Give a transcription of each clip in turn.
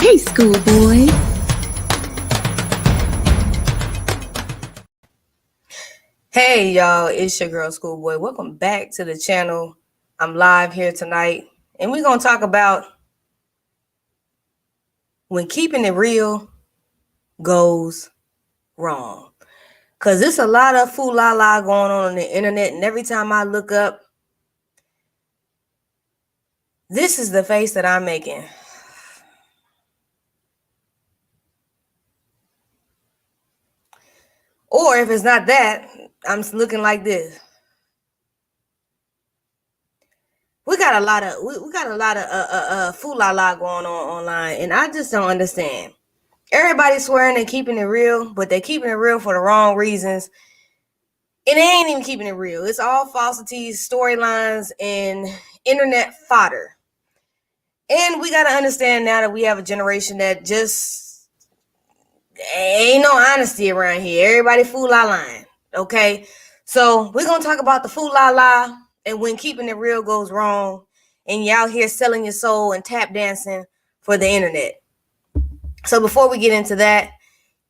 Hey, schoolboy. Hey y'all, it's your girl Schoolboy. Welcome back to the channel. I'm live here tonight, and we're gonna talk about when keeping it real goes wrong. Cause there's a lot of foo la la going on the internet, and every time I look up, this is the face that I'm making. Or if it's not that, I'm looking like this. We got a lot of foo la la going on online, and I just don't understand. Everybody's swearing they're keeping it real, but they're keeping it real for the wrong reasons. And they ain't even keeping it real. It's all falsities, storylines, and internet fodder. And we got to understand now that we have a generation that just ain't no honesty around here. Everybody fool la line. Okay? So we're going to talk about the fool la la and when keeping it real goes wrong and you out here selling your soul and tap dancing for the internet. So before we get into that,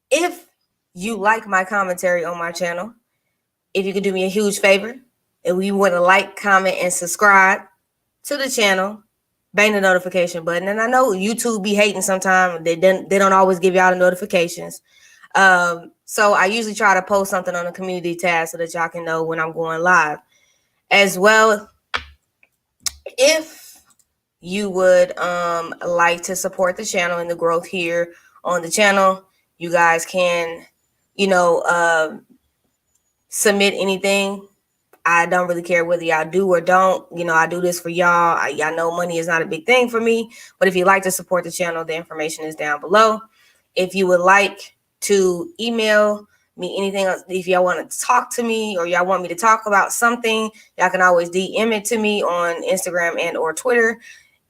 if you like my commentary on my channel, if you could do me a huge favor, if you want to like, comment, and subscribe to the channel, bang the notification button. And I know YouTube be hating sometimes. They don't always give y'all the notifications. So I usually try to post something on the community tab so that y'all can know when I'm going live. As well, if you would like to support the channel and the growth here on the channel, you guys can, submit anything. I don't really care whether y'all do or don't. I do this for y'all. Y'all know money is not a big thing for me. But if you'd like to support the channel, the information is down below. If you would like to email me anything else, if y'all want to talk to me or y'all want me to talk about something, y'all can always DM it to me on Instagram and or Twitter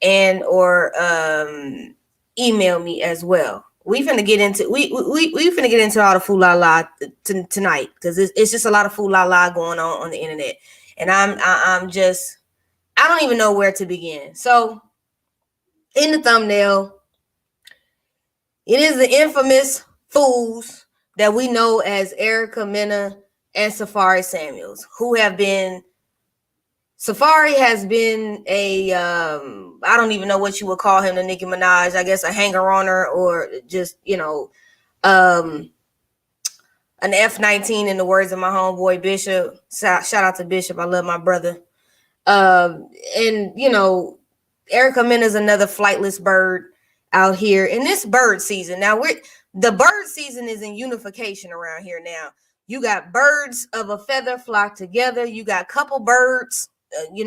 and or email me as well. We finna get into all the foo la la tonight because it's just a lot of foo la la going on the internet, and I don't even know where to begin. So, in the thumbnail, it is the infamous fools that we know as Erica Mena and Safaree Samuels, who have been. Safaree has been a I don't even know what you would call him, the Nicki Minaj, I guess a hanger-oner or just, an F-19 in the words of my homeboy Bishop. Shout out to Bishop. I love my brother. And, Erica Mena is another flightless bird out here in this bird season. Now, the bird season is in unification around here now. You got birds of a feather flock together. You got couple birds. You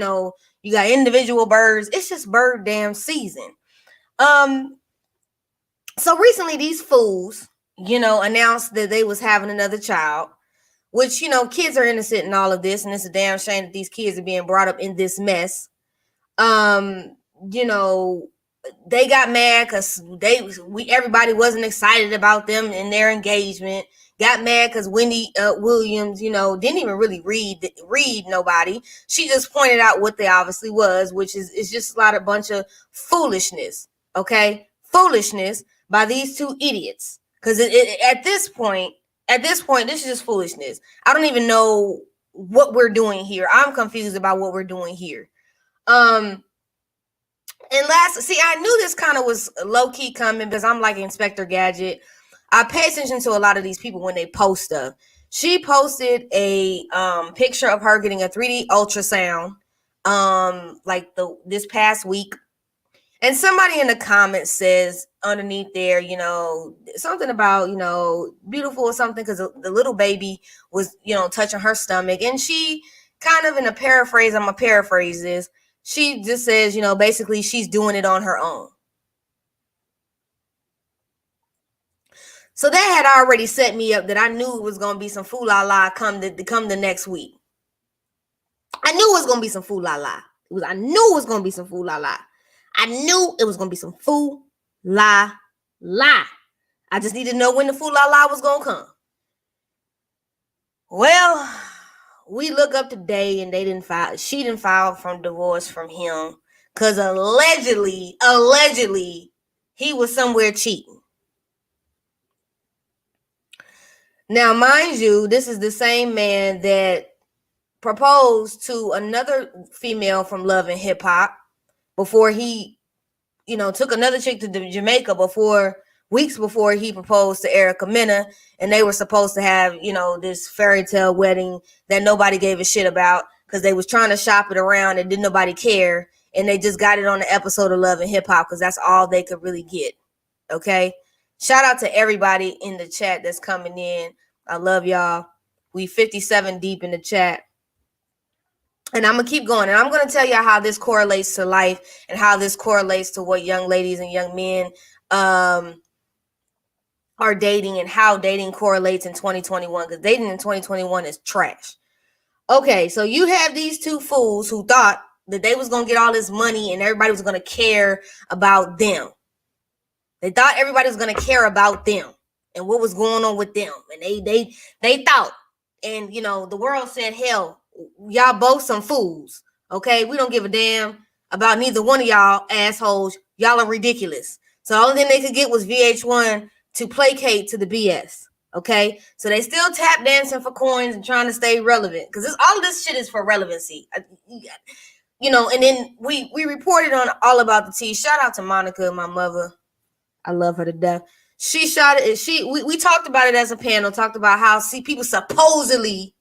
got individual birds. It's just bird damn season. So recently these fools, announced that they was having another child, which, kids are innocent in all of this, and it's a damn shame that these kids are being brought up in this mess. They got mad because everybody wasn't excited about them and their engagement. Got mad because Wendy Williams, didn't even really read nobody. She just pointed out what they obviously was, which is just a bunch of foolishness. Okay, foolishness by these two idiots. Because at this point, this is just foolishness. I don't even know what we're doing here. I'm confused about what we're doing here. And I knew this kind of was low key coming because I'm like Inspector Gadget. I pay attention to a lot of these people when they post stuff. She posted a picture of her getting a 3D ultrasound this past week. And somebody in the comments says underneath there, something about, beautiful or something because the little baby was, touching her stomach. And she kind of in a paraphrase, I'm going to paraphrase this. She just says, basically she's doing it on her own. So that had already set me up that I knew it was going to be some foo la la come the next week. I knew it was going to be some foo la la. I knew it was going to be some foo la la. I knew it was going to be some foo la la. I just needed to know when the foo la la was going to come. Well, we look up today and she didn't file for divorce from him because allegedly, he was somewhere cheating. Now, mind you, this is the same man that proposed to another female from Love and Hip Hop before he, took another chick to Jamaica weeks before he proposed to Erica Mena, and they were supposed to have, this fairy tale wedding that nobody gave a shit about because they was trying to shop it around and didn't nobody care, and they just got it on the episode of Love and Hip Hop because that's all they could really get. Okay? Shout out to everybody in the chat that's coming in. I love y'all. We 57 deep in the chat. And I'm going to keep going. And I'm going to tell y'all how this correlates to life and how this correlates to what young ladies and young men are dating and how dating correlates in 2021. Because dating in 2021 is trash. Okay, so you have these two fools who thought that they was going to get all this money and everybody was going to care about them. They thought everybody was going to care about them and what was going on with them. And they thought. And, the world said, hell, y'all both some fools. Okay, we don't give a damn about neither one of y'all assholes. Y'all are ridiculous. So the only thing they could get was VH1 to placate to the BS. Okay, so they still tap dancing for coins and trying to stay relevant because all of this shit is for relevancy. And then we reported on All About the Tea. Shout out to Monica, my mother. I love her to death. She shot it. We talked about it as a panel. Talked about how people supposedly,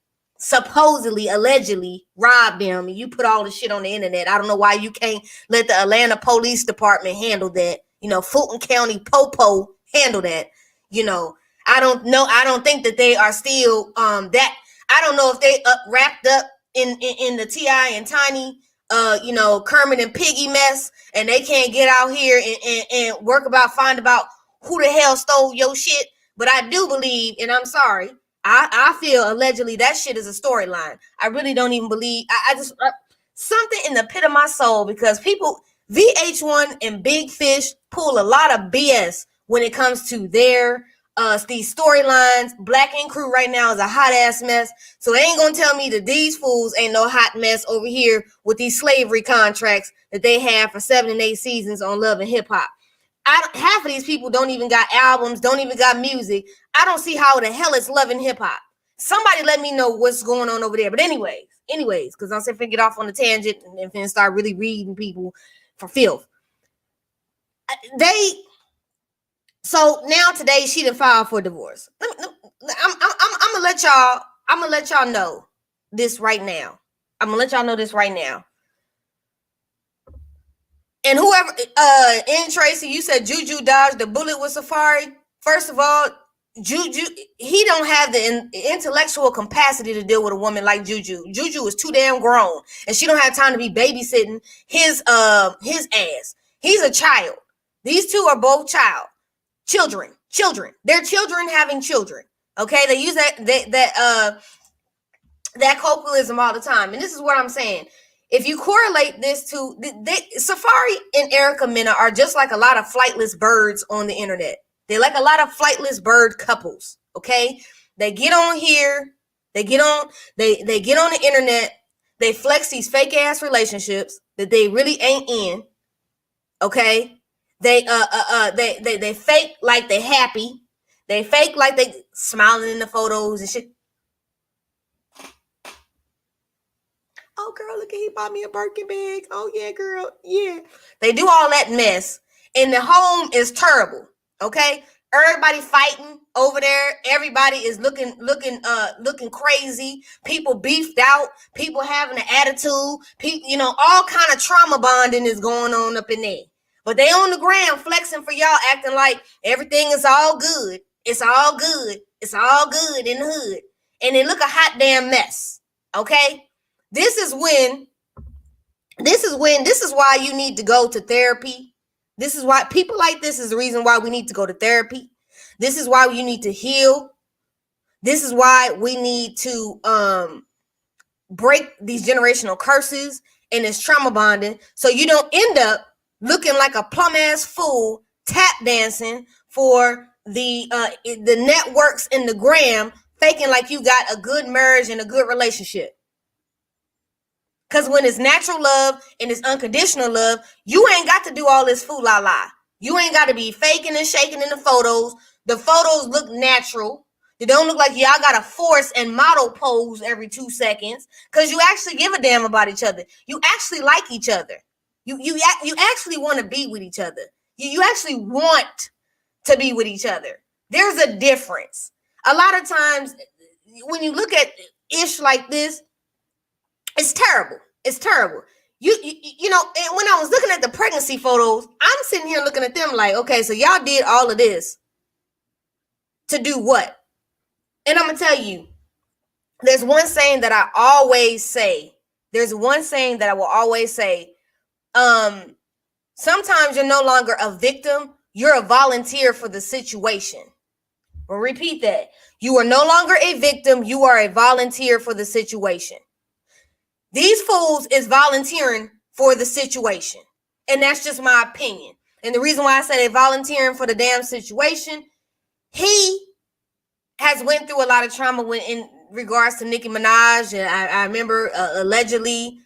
allegedly robbed them, and you put all the shit on the internet. I don't know why you can't let the Atlanta Police Department handle that. Fulton County Popo handle that. I don't know. I don't think that they are still that. I don't know if they wrapped up in the T.I. and Tiny, Kermit and Piggy mess, and they can't get out here and find about who the hell stole your shit. But I do believe, and I'm sorry, I feel allegedly that shit is a storyline. I really don't even believe. I just something in the pit of my soul, because people, VH1 and Big Fish pull a lot of BS when it comes to their these storylines. Black Ink Crew right now is a hot ass mess. So they ain't gonna tell me that these fools ain't no hot mess over here with these slavery contracts that they have for 7 and 8 seasons on Love and Hip Hop. Half of these people don't even got albums, don't even got music. I don't see how the hell it's Love and Hip Hop. Somebody let me know what's going on over there. But anyways, because I'm saying, get off on the tangent and then start really reading people for filth. So now today she done filed for divorce. I'm gonna let y'all know this right now. And whoever, in Tracy, you said Juju dodged the bullet with Safaree. First of all, Juju, he don't have the intellectual capacity to deal with a woman like Juju. Juju is too damn grown, and she don't have time to be babysitting his ass. He's a child. These two are both children. They're children having children. Okay, they use that colloquialism all the time, and this is what I'm saying. If you correlate this to Safaree and Erica Mena are just like a lot of flightless birds on the internet. They're like a lot of flightless bird couples. Okay, they get on here, they get on the internet, they flex these fake ass relationships that they really ain't in. Okay, they fake like they happy, they fake like they smiling in the photos and shit. Oh, girl, look at, he bought me a Birkin bag. Oh, yeah, girl. Yeah. They do all that mess. And the home is terrible. Okay? Everybody fighting over there. Everybody is looking crazy. People beefed out. People having an attitude. People, all kind of trauma bonding is going on up in there. But they on the ground flexing for y'all, acting like everything is all good. It's all good. It's all good in the hood. And it look a hot damn mess. Okay? This is why you need to go to therapy. This is why people like this is the reason why we need to go to therapy. This is why you need to heal. This is why we need to break these generational curses and this trauma bonding, so you don't end up looking like a plum ass fool tap dancing for the networks and the gram, faking like you got a good marriage and a good relationship. Because when it's natural love and it's unconditional love, you ain't got to do all this fool la la. You ain't got to be faking and shaking in the photos. The photos look natural. They don't look like y'all got to force and model pose every 2 seconds, because you actually give a damn about each other. You actually like each other. You actually want to be with each other. You actually want to be with each other. There's a difference. A lot of times when you look at ish like this, it's terrible. It's terrible. You know, and when I was looking at the pregnancy photos, I'm sitting here looking at them like, okay, so y'all did all of this to do what? And I'm gonna tell you, there's one saying that I always say. There's one saying that I will always say. Sometimes you're no longer a victim, you're a volunteer for the situation. We'll repeat that. You are no longer a victim, you are a volunteer for the situation. These fools is volunteering for the situation. And that's just my opinion. And the reason why I say they're volunteering for the damn situation, he has went through a lot of trauma in regards to Nicki Minaj. And I remember allegedly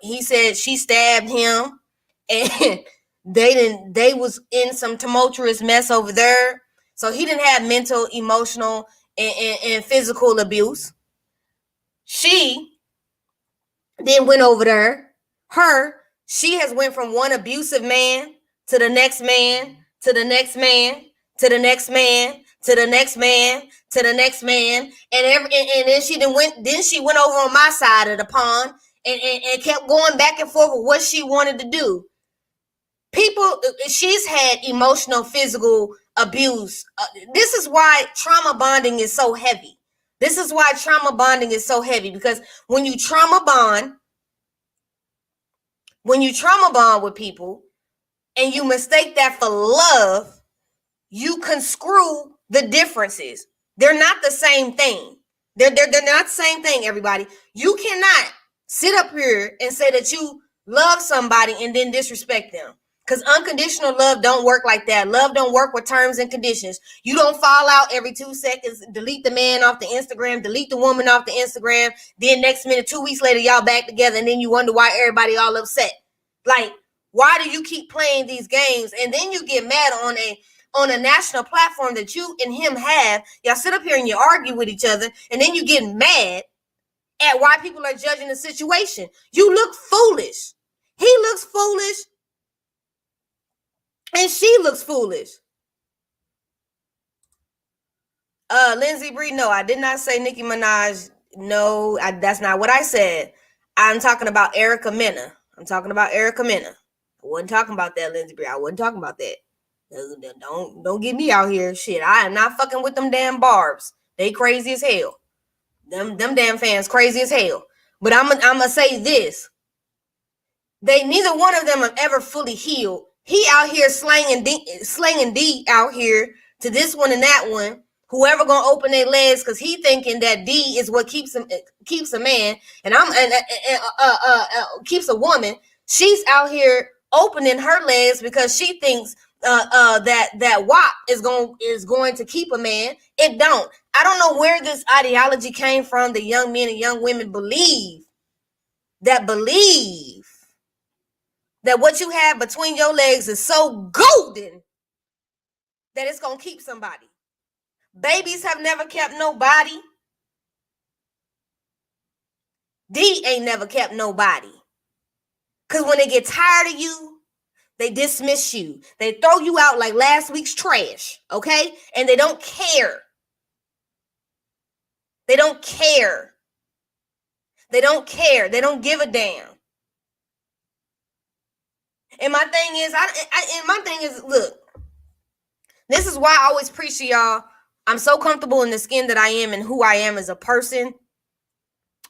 he said she stabbed him, and they was in some tumultuous mess over there. So he didn't have mental, emotional, and physical abuse. She then went over there. She has went from one abusive man to the next man, to the next man, to the next man, to the next man, to the next man, and then she went over on my side of the pond and kept going back and forth with what she wanted to do. She's had emotional, physical abuse. This is why trauma bonding is so heavy. This is why trauma bonding is so heavy, because when you trauma bond with people and you mistake that for love, you conscrew the differences. They're not the same thing. They're not the same thing, everybody. You cannot sit up here and say that you love somebody and then disrespect them. Because unconditional love don't work like that. Love don't work with terms and conditions. You don't fall out every 2 seconds, delete the man off the Instagram, delete the woman off the Instagram. Then next minute, 2 weeks later, y'all back together, and then you wonder why everybody all upset. Like, why do you keep playing these games? And then you get mad on a national platform that you and him have. Y'all sit up here and you argue with each other, and then you get mad at why people are judging the situation. You look foolish. He looks foolish. And she looks foolish. Lindsay Bree, no, I did not say Nicki Minaj. No, that's not what I said. I'm talking about Erica Mena. I wasn't talking about that, Lindsay Bree. I wasn't talking about that. Don't get me out here. Shit, I am not fucking with them damn Barbs. They crazy as hell. Them damn fans crazy as hell. But I'm gonna say this. Neither one of them have ever fully healed. He out here slanging D out here to this one and that one. Whoever gonna open their legs, because he thinking that D is what keeps a man, and keeps a woman. She's out here opening her legs because she thinks that WAP is going to keep a man. It don't. I don't know where this ideology came from. The young men and young women believe that what you have between your legs is so golden that it's going to keep somebody. Babies have never kept nobody. D ain't never kept nobody. Because when they get tired of you, they dismiss you. They throw you out like last week's trash, okay? And they don't care. They don't care. They don't care. They don't give a damn. And my thing is, look, this is why I always preach to y'all. I'm so comfortable in the skin that I am and who I am as a person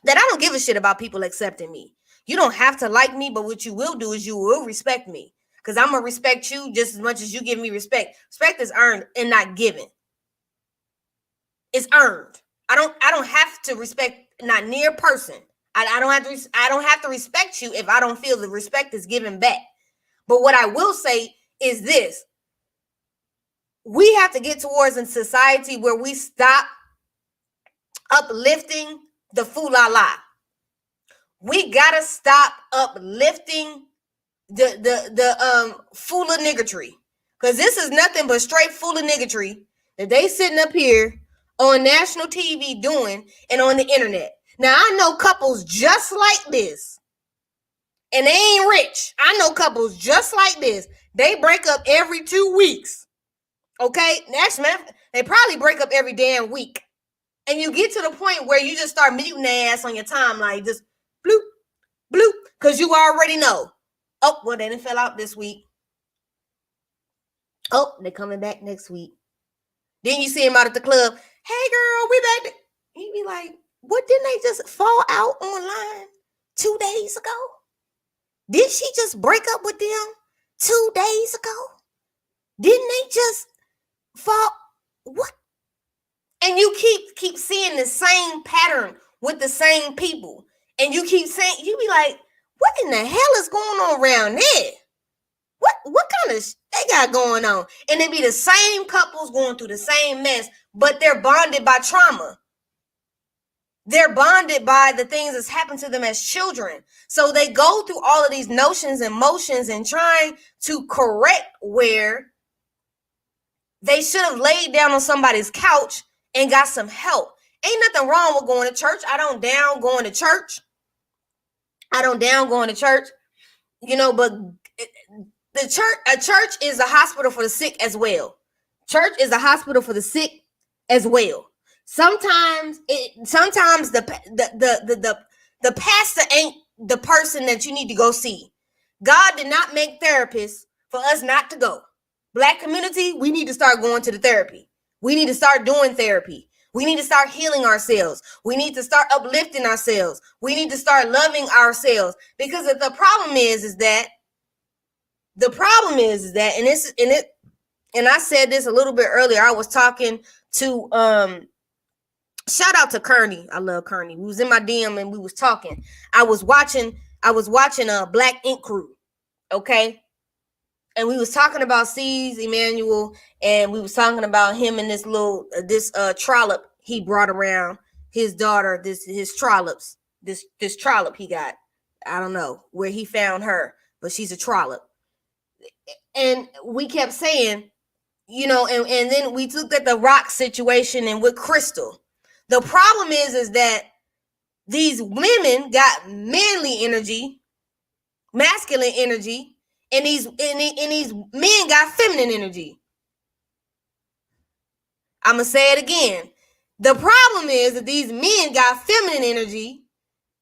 that I don't give a shit about people accepting me. You don't have to like me, but what you will do is you will respect me, because I'm going to respect you just as much as you give me respect. Respect is earned and not given. It's earned. I don't have to respect not near person. I don't have to respect you if I don't feel the respect is given back. But what I will say is this. We have to get towards a society where we stop uplifting the fool-la-la. We gotta stop uplifting the fool-a-niggertry. Because this is nothing but straight full of niggatry that they sitting up here on national TV doing and on the internet. Now, I know couples just like this, and they ain't rich. I know couples just like this. They break up every 2 weeks. Okay? Actually, they probably break up every damn week. And you get to the point where you just start muting their ass on your timeline, just bloop, bloop, because you already know. Oh, well, they done fell out this week. Oh, they're coming back next week. Then you see him out at the club. Hey, girl, we back. He be like, what, didn't they just fall out online 2 days ago? Did she just break up with them 2 days ago? Didn't they just fall? What? And you keep seeing the same pattern with the same people. And you keep saying, you be like, what in the hell is going on around there? What kind of they got going on? And it be the same couples going through the same mess, but they're bonded by trauma. They're bonded by the things that's happened to them as children. So they go through all of these notions and motions and trying to correct where they should have laid down on somebody's couch and got some help. Ain't nothing wrong with going to church. I don't down going to church. You know, but a church is a hospital for the sick as well. Church is a hospital for the sick as well. Sometimes the pastor ain't the person that you need to go see. God did not make therapists for us not to go. Black community, we need to start going to the therapy. We need to start doing therapy. We need to start healing ourselves. We need to start uplifting ourselves. We need to start loving ourselves. Because the problem is that, and I said this a little bit earlier. I was talking to shout out to Kearney. I love Kearney. We was in my DM and we was talking. I was watching a Black Ink Crew. Okay. And we was talking about C's Emmanuel, and we was talking about him and this trollop he brought around his daughter, his trollops, this trollop he got. I don't know where he found her, but she's a trollop. And we kept saying, you know, and then we looked at the Rock situation and with Crystal. The problem is that these women got manly energy, masculine energy, and these men got feminine energy. I'm gonna say it again. The problem is that these men got feminine energy,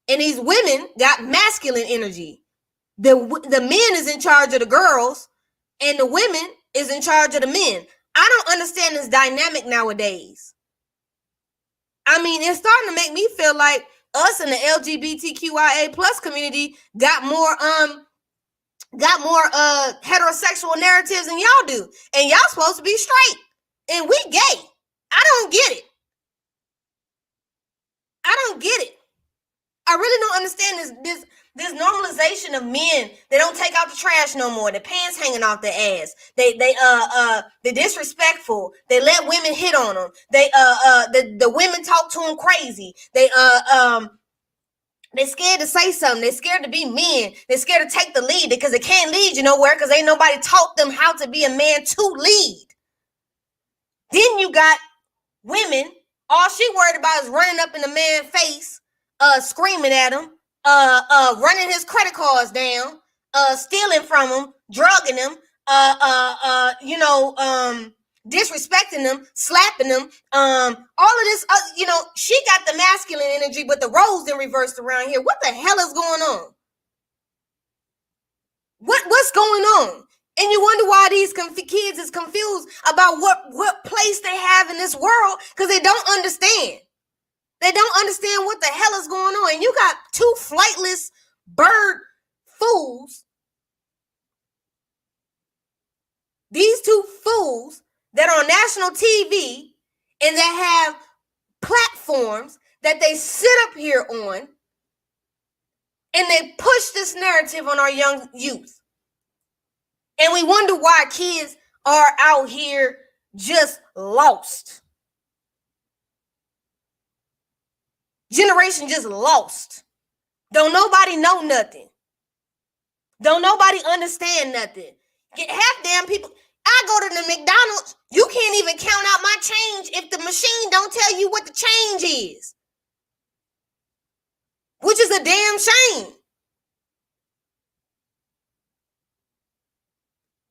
and these women got masculine energy. The men is in charge of the girls, and the women is in charge of the men. I don't understand this dynamic nowadays. I mean, it's starting to make me feel like us in the LGBTQIA plus community got more heterosexual narratives than y'all do. And y'all supposed to be straight. And we gay. I don't get it. I really don't understand this normalization of men. They don't take out the trash no more. Their pants hanging off their ass. They're disrespectful. They let women hit on them. The women talk to them crazy. They're scared to say something. They're scared to be men. They're scared to take the lead because they can't lead you nowhere because ain't nobody taught them how to be a man to lead. Then you got women. All she worried about is running up in the man's face, screaming at him, running his credit cards down, stealing from him, drugging him, disrespecting them, slapping them, all of this, she got the masculine energy, but the roles then reversed around here. What the hell is going on? What's going on? And you wonder why these kids is confused about what place they have in this world, because they don't understand. They don't understand what the hell is going on. And you got two flightless bird fools. These two fools that are on national TV and that have platforms that they sit up here on, and they push this narrative on our young youth. And we wonder why kids are out here just lost. Generation just lost. Don't nobody know nothing. Don't nobody understand nothing. Half damn people, I go to the McDonald's, you can't even count out my change if the machine don't tell you what the change is, which is a damn shame.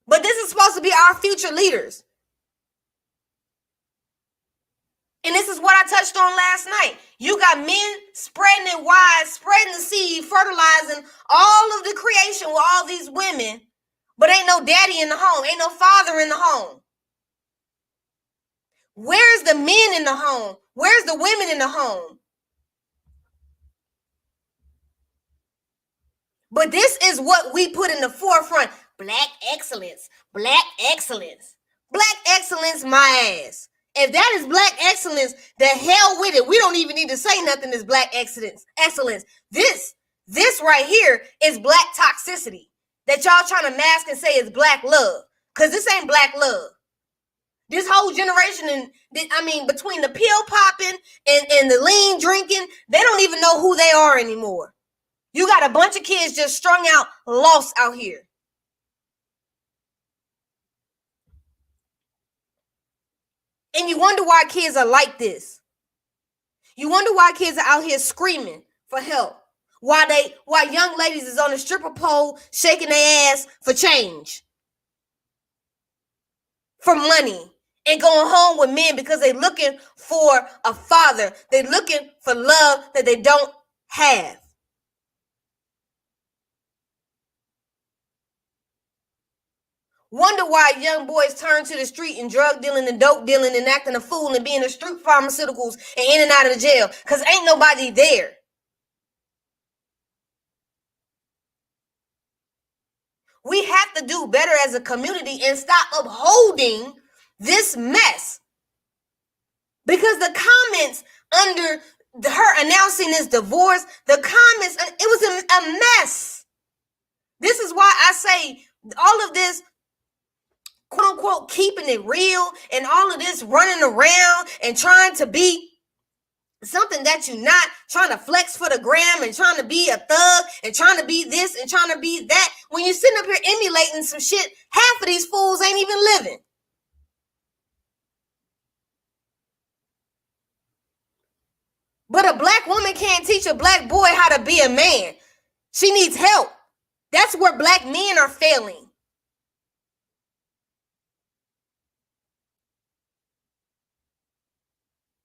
But this is supposed to be our future leaders. And this is what I touched on last night. You got men spreading it wide, spreading the seed, fertilizing all of the creation with all these women, but ain't no daddy in the home, ain't no father in the home. Where's the men in the home? Where's the women in the home? But this is what we put in the forefront. Black excellence. Black excellence. Black excellence, my ass. If that is black excellence, the hell with it. We don't even need to say nothing is black excellence. This right here is black toxicity that y'all trying to mask and say is black love. Because this ain't black love. This whole generation, between the pill popping and the lean drinking, they don't even know who they are anymore. You got a bunch of kids just strung out, lost out here. And you wonder why kids are like this. You wonder why kids are out here screaming for help. Why young ladies is on the stripper pole shaking their ass for change. For money. And going home with men because they're looking for a father. They're looking for love that they don't have. Wonder why young boys turn to the street and drug dealing and dope dealing and acting a fool and being in street pharmaceuticals and in and out of the jail. Because ain't nobody there. We have to do better as a community and stop upholding this mess. Because the comments under her announcing this divorce, the comments, it was a mess. This is why I say all of this, quote unquote, keeping it real and all of this running around and trying to be something that you're not, trying to flex for the gram and trying to be a thug and trying to be this and trying to be that. When you're sitting up here emulating some shit, half of these fools ain't even living. But a black woman can't teach a black boy how to be a man. She needs help. That's where black men are failing.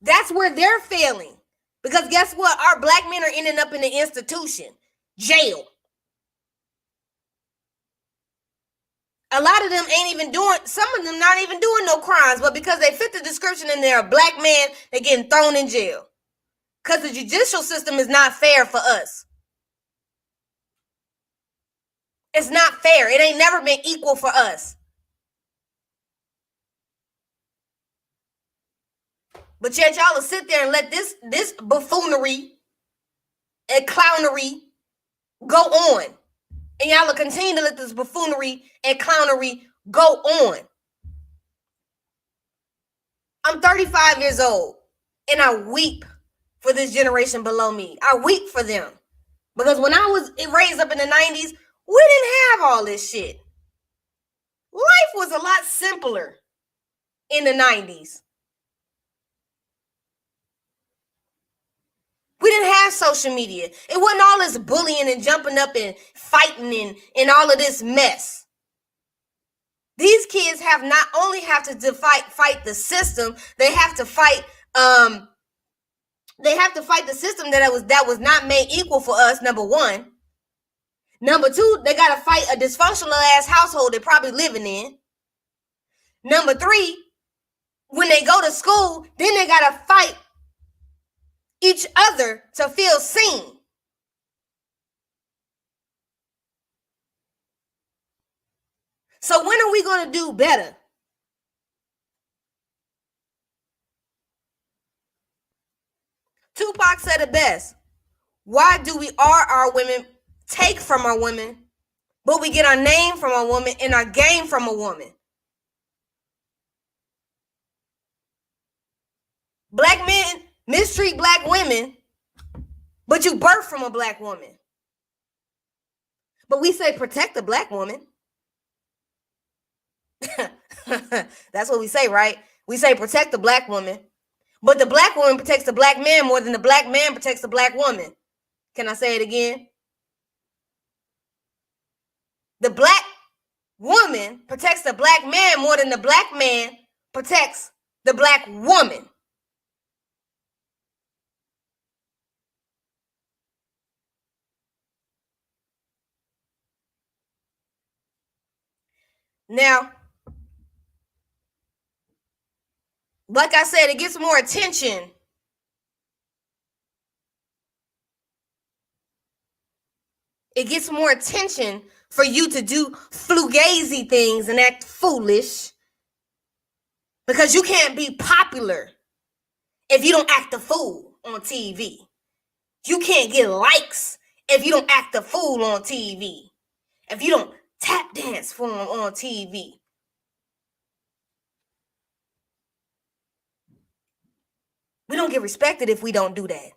That's where they're failing. Because guess what? Our black men are ending up in the institution. Jail. A lot of them ain't even doing, some of them not even doing no crimes, but because they fit the description and they're a black man, they're getting thrown in jail. Because the judicial system is not fair for us. It's not fair. It ain't never been equal for us. But yet y'all will sit there and let this buffoonery and clownery go on. And y'all will continue to let this buffoonery and clownery go on. I'm 35 years old and I weep for this generation below me. I weep for them. Because when I was raised up in the 90s, we didn't have all this shit. Life was a lot simpler in the 90s. We didn't have social media. It wasn't all this bullying and jumping up and fighting and all of this mess. These kids have not only have to fight the system, they have to fight the system that was not made equal for us, number one. Number two, they gotta fight a dysfunctional ass household they're probably living in. Number three, when they go to school, then they gotta fight each other to feel seen. So when are we going to do better? Tupac said it best. Why do our women take from our women, but we get our name from a woman and our game from a woman? Black men mistreat black women, but you birth from a black woman. But we say protect the black woman. That's what we say, right? We say protect the black woman, but the black woman protects the black man more than the black man protects the black woman. Can I say it again? The black woman protects the black man more than the black man protects the black woman. Now, like I said, it gets more attention. It gets more attention for you to do fugazi things and act foolish because you can't be popular if you don't act a fool on TV. You can't get likes if you don't act a fool on TV. If you don't tap dance for them on TV. We don't get respected if we don't do that.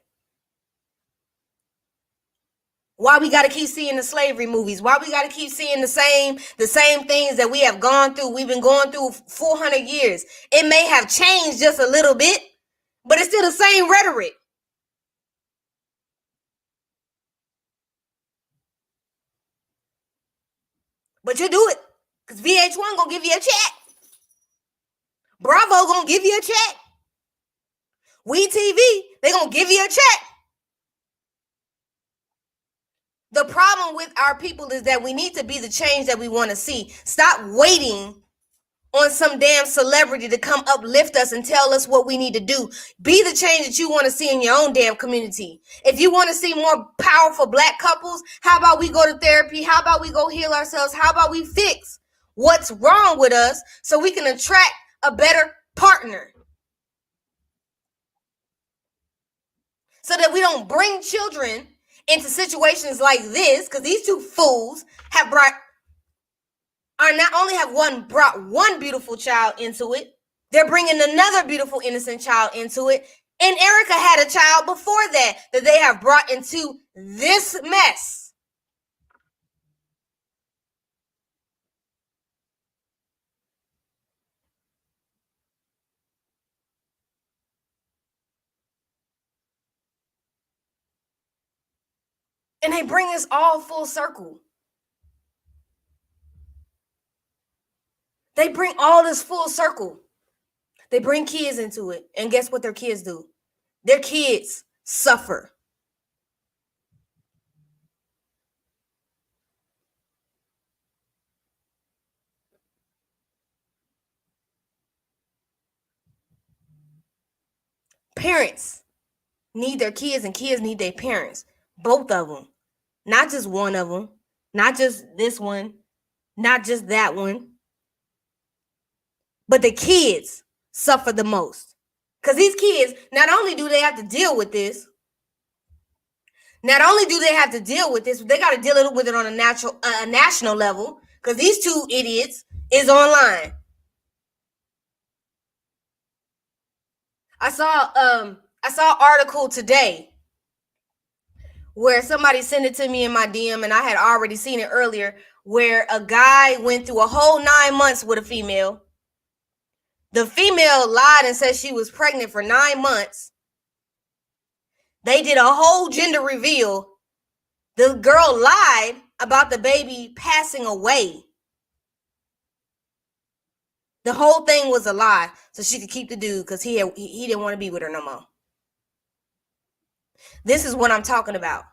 Why we got to keep seeing the slavery movies? Why we got to keep seeing the same things that we have gone through? We've been going through 400 years. It may have changed just a little bit, but it's still the same rhetoric. But you do it because VH1 gonna give you a check. Bravo gonna give you a check. We TV, they gonna give you a check. The problem with our people is that we need to be the change that we want to see. Stop waiting on some damn celebrity to come uplift us and tell us what we need to do. Be the change that you want to see in your own damn community. If you want to see more powerful black couples, how about we go to therapy? How about we go heal ourselves? How about we fix what's wrong with us so we can attract a better partner? So that we don't bring children into situations like this, because these two fools have brought one beautiful child into it. They're bringing another beautiful innocent child into it. And Erica had a child before that they have brought into this mess. And they bring us all full circle. They bring all this full circle. They bring kids into it. And guess what their kids do? Their kids suffer. Parents need their kids and kids need their parents. Both of them. Not just one of them. Not just this one. Not just that one. But the kids suffer the most. Because these kids, not only do they have to deal with this, they got to deal with it on a national level. Because these two idiots is online. I saw an article today where somebody sent it to me in my DM, and I had already seen it earlier, where a guy went through a whole 9 months with a female. The female lied and said she was pregnant for 9 months. They did a whole gender reveal. The girl lied about the baby passing away. The whole thing was a lie so she could keep the dude because he didn't want to be with her no more. This is what I'm talking about.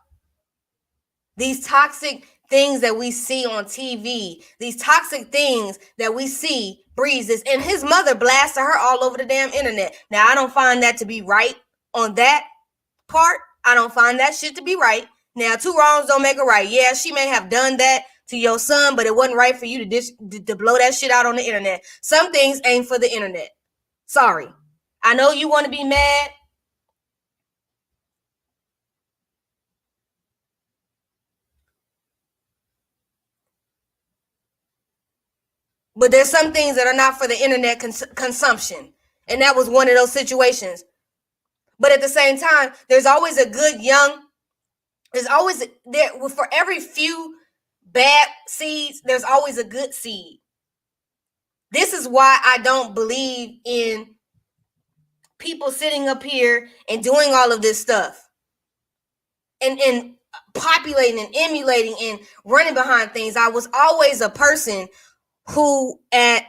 These toxic things that we see on TV, these toxic things that we see, breeds this. And his mother blasted her all over the damn internet. Now, I don't find that to be right on that part. I don't find that shit to be right. Now, two wrongs don't make a right. Yeah, she may have done that to your son, but it wasn't right for you to blow that shit out on the internet. Some things ain't for the internet. Sorry. I know you want to be mad. But there's some things that are not for the internet consumption. And that was one of those situations. But at the same time, there's always a good for every few bad seeds, there's always a good seed. This is why I don't believe in people sitting up here and doing all of this stuff and populating and emulating and running behind things. I was always a person who I'm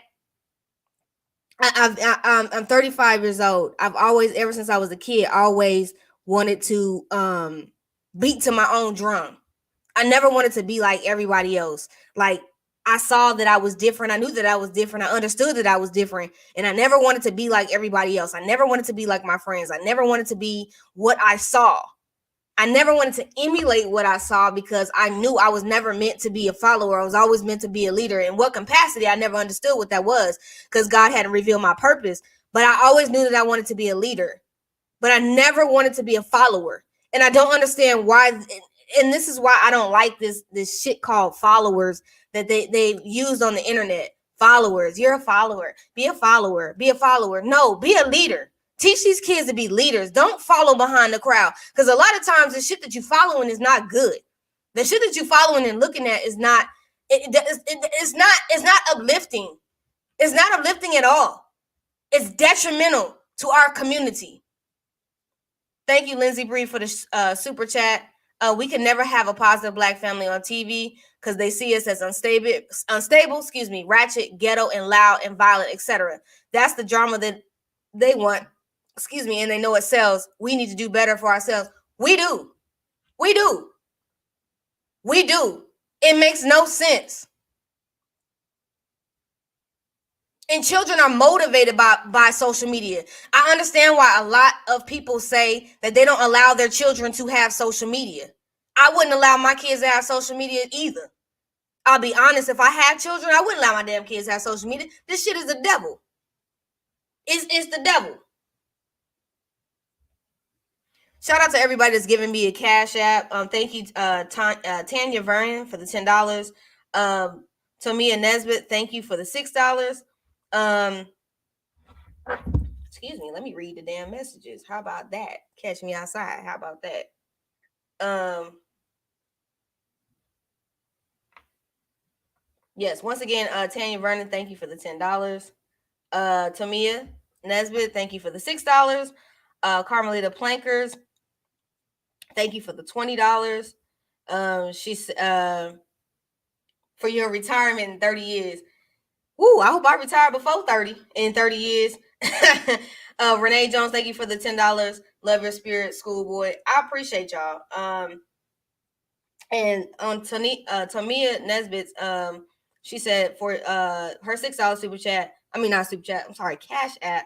35 years old. I've always, ever since I was a kid, always wanted to beat to my own drum. I never wanted to be like everybody else. Like, I saw that I was different. I knew that I was different. I understood that I was different. And I never wanted to be like everybody else. I never wanted to be like my friends. I never wanted to be what I saw. I never wanted to emulate what I saw because I knew I was never meant to be a follower. I was always meant to be a leader. In what capacity, I never understood what that was because God hadn't revealed my purpose. But I always knew that I wanted to be a leader. But I never wanted to be a follower. And I don't understand why. And this is why I don't like this shit called followers that they used on the internet. Followers. You're a follower. Be a follower. Be a follower. No, be a leader. Teach these kids to be leaders. Don't follow behind the crowd. Because a lot of times the shit that you following is not good. The shit that you following and looking at is not, it's not uplifting. It's not uplifting at all. It's detrimental to our community. Thank you, Lindsay Bree, for the super chat. We can never have a positive Black family on TV because they see us as unstable, ratchet, ghetto, and loud and violent, etc. That's the drama that they want, and they know it sells. We need to do better for ourselves. We do. It makes no sense. And children are motivated by social media. I understand why a lot of people say that they don't allow their children to have social media. I wouldn't allow my kids to have social media either. I'll be honest, if I had children, I wouldn't allow my damn kids to have social media. This shit is the devil. It's the devil. Shout out to everybody that's giving me a Cash App. Thank you, Tanya Vernon, for the $10. Tamia Nesbitt, thank you for the $6. Excuse me, let me read the damn messages. How about that? Catch me outside. How about that? Yes, once again, Tanya Vernon, thank you for the $10. Tamia Nesbitt, thank you for the $6. Carmelita Plankers, thank you for the $20. She's for your retirement in 30 years. Woo, I hope I retire before 30 in 30 years. Renee Jones, thank you for the $10. Love your spirit, schoolboy. I appreciate y'all. And on Tamia Nesbitt's, she said for her $6 super chat. I mean, not super chat. I'm sorry, Cash App.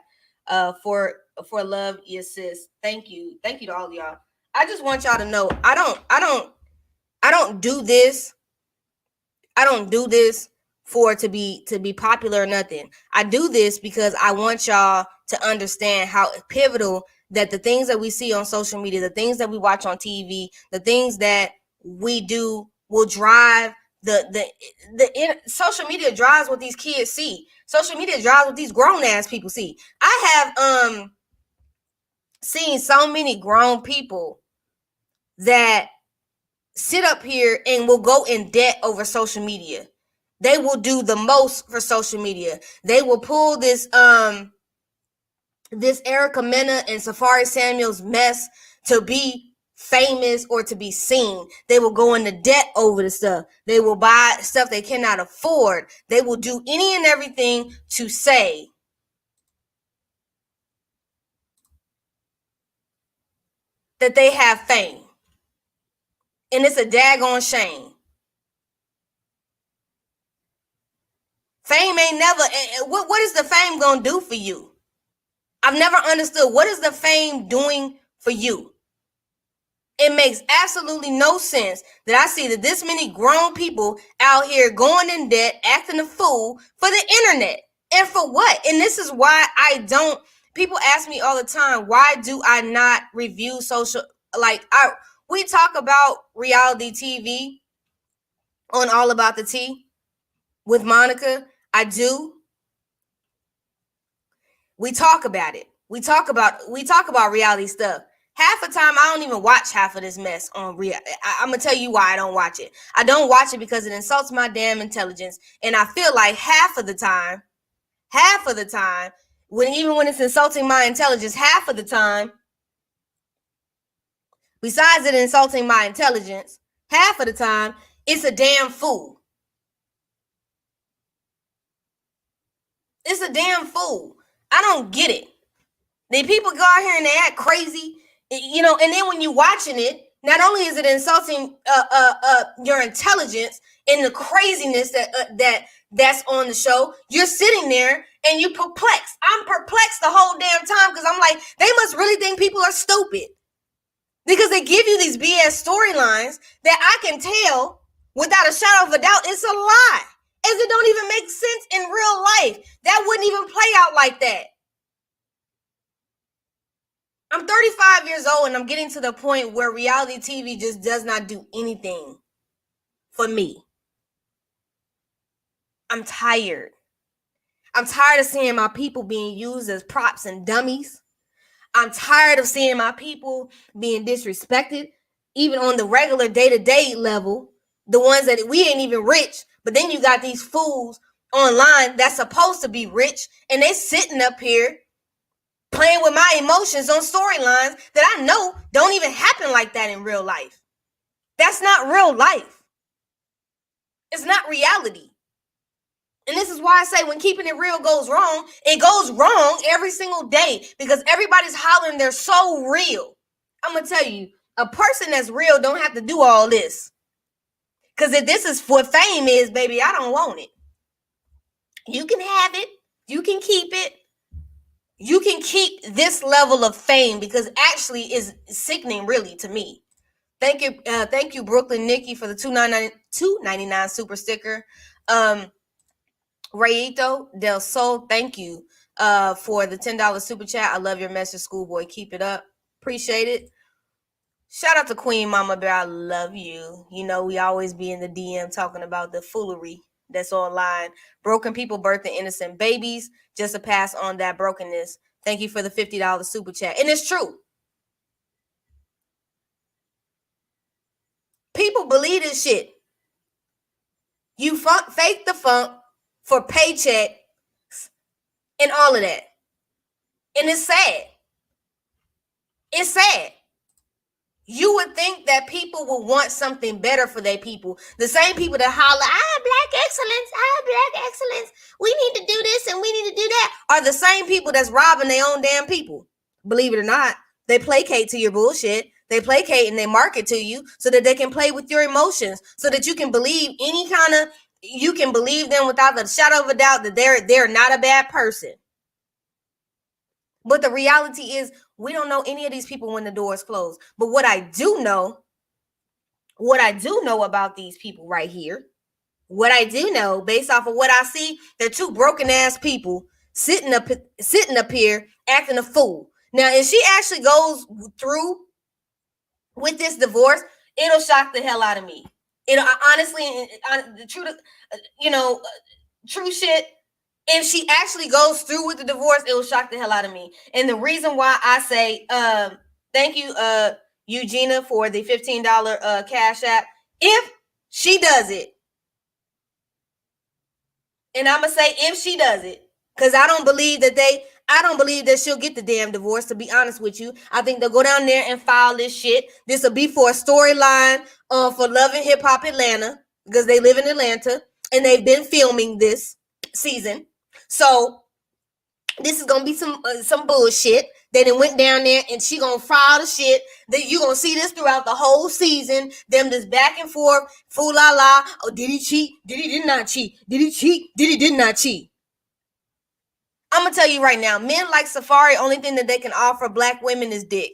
For love, you sis. Thank you to all of y'all. I just want y'all to know I don't do this. I don't do this for to be popular or nothing. I do this because I want y'all to understand how pivotal that the things that we see on social media, the things that we watch on TV, the things that we do will drive the social media drives what these kids see. Social media drives what these grown ass people see. I have seen so many grown people that sit up here and will go in debt over social media. They will do the most for social media. They will pull this Erica Mena and Safaree Samuel's mess to be famous or to be seen. They will go into debt over the stuff. They will buy stuff they cannot afford. They will do any and everything to say that they have fame. And it's a daggone shame. Fame ain't never, what is the fame gonna do for you? I've never understood, what is the fame doing for you? It makes absolutely no sense that I see that this many grown people out here going in debt, acting a fool for the internet. And for what? And this is why people ask me all the time, why do I not review we talk about reality TV on All About the Tea with Monica. I do. We talk about it. We talk about reality stuff. Half the time, I don't even watch half of this mess on real. I'm gonna tell you why I don't watch it. I don't watch it because it insults my damn intelligence, and I feel like half of the time half of the time, even when it's insulting my intelligence, half of the time, besides it insulting my intelligence, half of the time, it's a damn fool. It's a damn fool. I don't get it. The people go out here and they act crazy, and then when you're watching it, not only is it insulting your intelligence and the craziness that's on the show, you're sitting there and you perplexed. I'm perplexed the whole damn time because I'm like, they must really think people are stupid because they give you these BS storylines that I can tell without a shadow of a doubt it's a lie, as it don't even make sense in real life. That wouldn't even play out like that. I'm 35 years old and I'm getting to the point where reality TV just does not do anything for me. I'm tired. I'm tired of seeing my people being used as props and dummies. I'm tired of seeing my people being disrespected, even on the regular day-to-day level. The ones that we ain't even rich, but then you got these fools online that's supposed to be rich, and they sitting up here playing with my emotions on storylines that I know don't even happen like that in real life. That's not real life. It's not reality. And this is why I say when keeping it real goes wrong, it goes wrong every single day because everybody's hollering they're so real. I'm going to tell you, a person that's real don't have to do all this. Because if this is what fame is, baby, I don't want it. You can have it. You can keep it. You can keep this level of fame because actually is sickening really to me. Thank you, Brooklyn Nikki, for the $2.99 super sticker. Rayito Del Sol, thank you for the $10 super chat. I love your message, schoolboy. Keep it up. Appreciate it. Shout out to Queen Mama Bear. I love you. You know, we always be in the DM talking about the foolery that's online. Broken people birthing innocent babies just to pass on that brokenness. Thank you for the $50 super chat. And it's true. People believe this shit. You fake the funk for paycheck and all of that. And it's sad. It's sad. You would think that people would want something better for their people. The same people that holler, black excellence, we need to do this and we need to do that, are the same people that's robbing their own damn people. Believe it or not, they placate to your bullshit. They placate and they market to you so that they can play with your emotions, so that you can believe you can believe them without the shadow of a doubt that they're not a bad person. But the reality is, we don't know any of these people when the doors close. But what I do know about these people right here, what I do know based off of what I see, they're two broken ass people sitting up here acting a fool. Now, if she actually goes through with this divorce, it'll shock the hell out of me. It'll honestly, the truth, true shit. If she actually goes through with the divorce, it will shock the hell out of me. And the reason why I say, thank you, Eugenia, for the $15 Cash App. If she does it, and I'm going to say if she does it, because I don't believe that she'll get the damn divorce, to be honest with you. I think they'll go down there and file this shit. This will be for a storyline for Love and Hip Hop Atlanta, because they live in Atlanta, and they've been filming this season. So this is gonna be some bullshit. They done went down there and she gonna file the shit. That you gonna see this throughout the whole season. Them just back and forth, fool la la. Oh, did he cheat? Did he did not cheat? Did he cheat? Did he did not cheat? I'm gonna tell you right now, men like Safaree, only thing that they can offer black women is dick.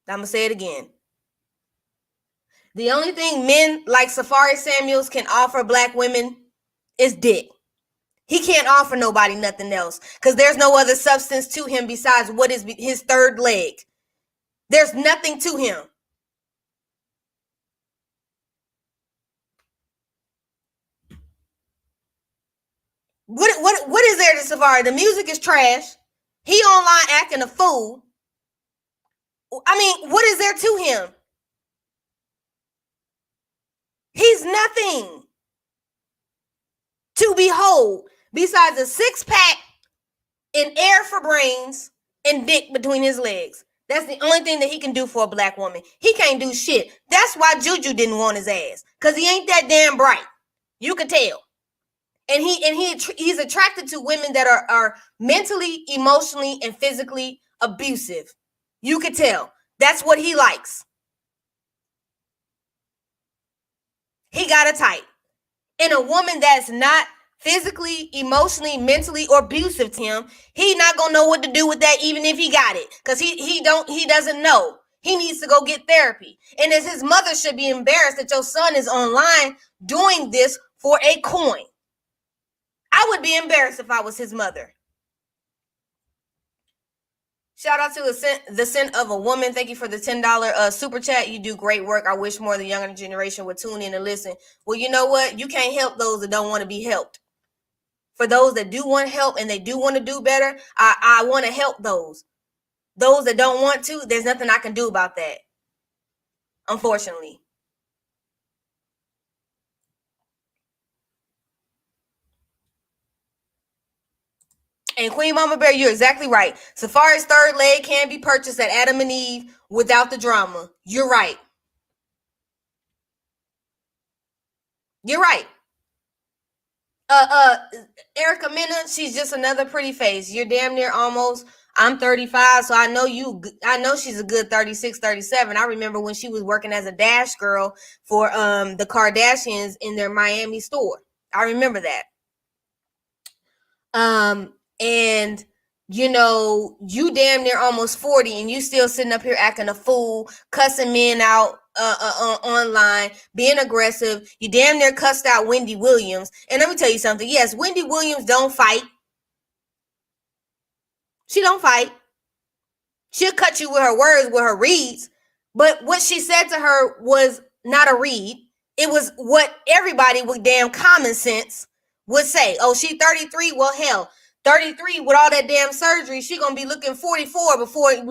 I'm gonna say it again. The only thing men like Safaree Samuels can offer black women is dick. He can't offer nobody nothing else because there's no other substance to him besides what is his third leg. There's nothing to him. What is there to Safaree? The music is trash. He online acting a fool. I mean, what is there to him? He's nothing. to behold besides a six-pack and air for brains and dick between his legs. That's the only thing that he can do for a black woman. He can't do shit. That's why Juju didn't want his ass, because he ain't that damn bright. You could tell. And he's attracted to women that are mentally, emotionally, and physically abusive. You could tell. That's what he likes. He got a type. And a woman that's not physically, emotionally, mentally, or abusive to him, he not gonna know what to do with that, even if he got it, because he doesn't know. He needs to go get therapy. And as his mother should be embarrassed that your son is online doing this for a coin. I would be embarrassed if I was his mother. Shout out to the scent of a woman. Thank you for the $10 super chat. You do great work. I wish more of the younger generation would tune in and listen. Well, you know what? You can't help those that don't want to be helped. For those that do want help and they do want to do better, I want to help those. Those that don't want to, there's nothing I can do about that, unfortunately. And Queen Mama Bear, you're exactly right. Safaree's third leg can be purchased at Adam and Eve without the drama. You're right. You're right. Erica Mena, she's just another pretty face. You're damn near almost. I'm 35, so I know she's a good 36, 37. I remember when she was working as a dash girl for the Kardashians in their Miami store. I remember that. And you damn near almost 40 and you still sitting up here acting a fool, cussing men out online, being aggressive. You damn near cussed out Wendy Williams. And let me tell you something. Yes, Wendy Williams don't fight. She don't fight. She'll cut you with her words, with her reads. But what she said to her was not a read. It was what everybody with damn common sense would say. Oh, she 33? Well, hell, 33 with all that damn surgery, she gonna be looking 44 before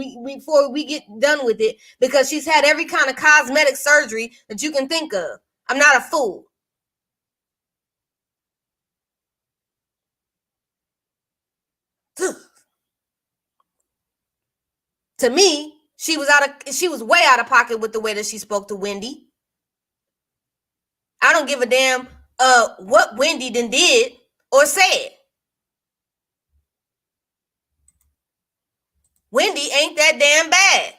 we get done with it, because she's had every kind of cosmetic surgery that you can think of. I'm not a fool. To me, she was way out of pocket with the way that she spoke to Wendy. I don't give a damn what Wendy did or said. Wendy ain't that damn bad.